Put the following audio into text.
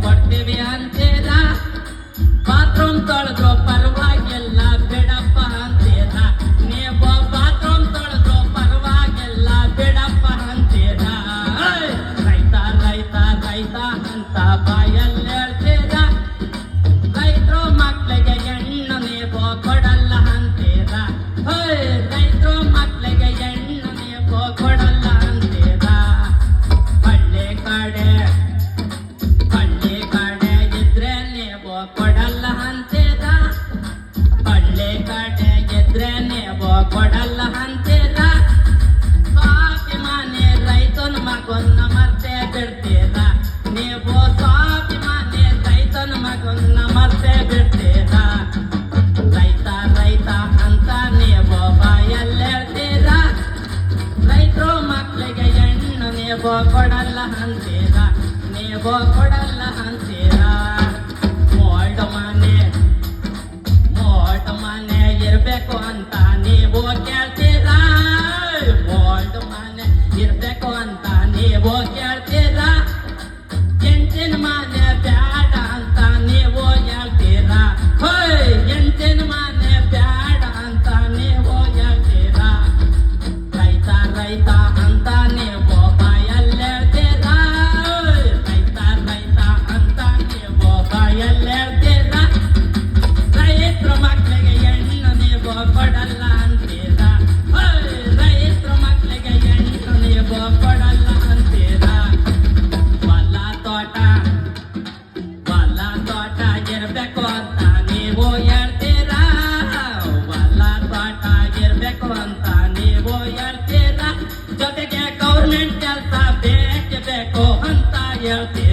ಕೊಡ್ತೀವಿ ಅಂತೀರ ಬಾತ್ರೂಮ್ ತೊಳೆದ್ರು ಪರವಾಗಿಲ್ಲ ಬಿಡಪ್ಪ ಅಂತೀರ ನೀವು ಬಾತ್ರೂಮ್ ತೊಳೆದ್ರು ಪರವಾಗಿಲ್ಲ ಬಿಡಪ್ಪ ಅಂತೀರ ರೈತ ರೈತ ರೈತ ಅಂತ ಬಾಯಲ್ಲಿ ಹೇಳ್ತೀರ ರೈತರು ಮಕ್ಳಿಗೆ ಹೆಣ್ಣು ನೀವು ಕೊಡಲ್ಲ ಅಂತೀರ ರೈತರು ಮಕ್ಳಿಗೆ ಹೆಣ್ಣು ನೀವು ಕೊಡಲ್ಲ ಅಂತೀರ ಹಳ್ಳಿ ಕಡೆ ಇದ್ರೆ ನೀವು ಕೊಡಲ್ಲ ಅಂತೀರ ಹಳ್ಳಿ ಕಡೆ ಇದ್ರೆ ನೀವು ಕೊಡಲ್ಲ ಅಂತೀರ ಸ್ವಾಭಿಮಾನಿ ರೈತನ ಮಗನ್ನ ಮರ್ತೆ ಬಿಡ್ತೀರ ನೀವು ಸ್ವಾಭಿಮಾನಿ ರೈತನ ಮಗನ್ನ ಮರ್ತೆ ಬಿಡ್ತೀರ ರೈತ ರೈತ ಅಂತ ನೀವು ಬಾಯಲ್ಲಿ ಹೇಳ್ತೀರ ರೈತರು ಮಕ್ಳಿಗೆ ಹೆಣ್ಣು ನೀವು ಕೊಡಲ್ಲ ಅಂತೀರ ನೀವು ಕೊಡಲ್ಲ ಅಂತೀರ ಮೋಲ್ಡ್ ಮನೆ ಇರ್ಬೇಕು ಅಂತ ನೀವು ಕೇಳ್ತೀರ ಮೋಲ್ಡ್ ಮನೆ ಇರ್ಬೇಕು ಅಂತ ನೀವು ಕೇಳ್ತೀರ ಎಂಟಿನ ಮನೆ ಬ್ಯಾಡ ಅಂತ ನೀವು ಹೇಳ್ತೀರ ಎಂಟಿನ ಮನೆ ಬ್ಯಾಡ ಅಂತ ನೀವು ಹೇಳ್ತೀರ ರೈತ ರೈತ ಅಂತ ನೀವು ಬಾಯಲ್ಲಿ ಹೇಳ್ತೀರ ರೈತ ರೈತ ಅಂತ ನೀವು ಬಾಯಲ್ಲಿ ಹೇಳ್ತೀರ ರೈತರ ಮಕ್ಕಳಿಗೆ ಹೆಣ್ಣು ನೀವು ಕೊಡಲ್ಲ ಅಂತೀರ ರೈತರ ಮಕ್ಕಳಿಗೆ ಹೆಣ್ಣು ನೀವು ಕೊಡಲ್ಲ ಅಂತೀರ ಹೊಲ ತೋಟ ಇರ್ಬೇಕು ಅಂತ ನೀವು ಹೇಳ್ತೀರ ಹೊಲ ತೋಟ ಇರ್ಬೇಕು ಅಂತ ನೀವು ಹೇಳ್ತೀರ ಜೊತೆಗೆ ಗೌರ್ಮೆಂಟ್ ಕೆಲಸ ಬೇಕು ಅಂತ ಹೇಳ್ತೀರ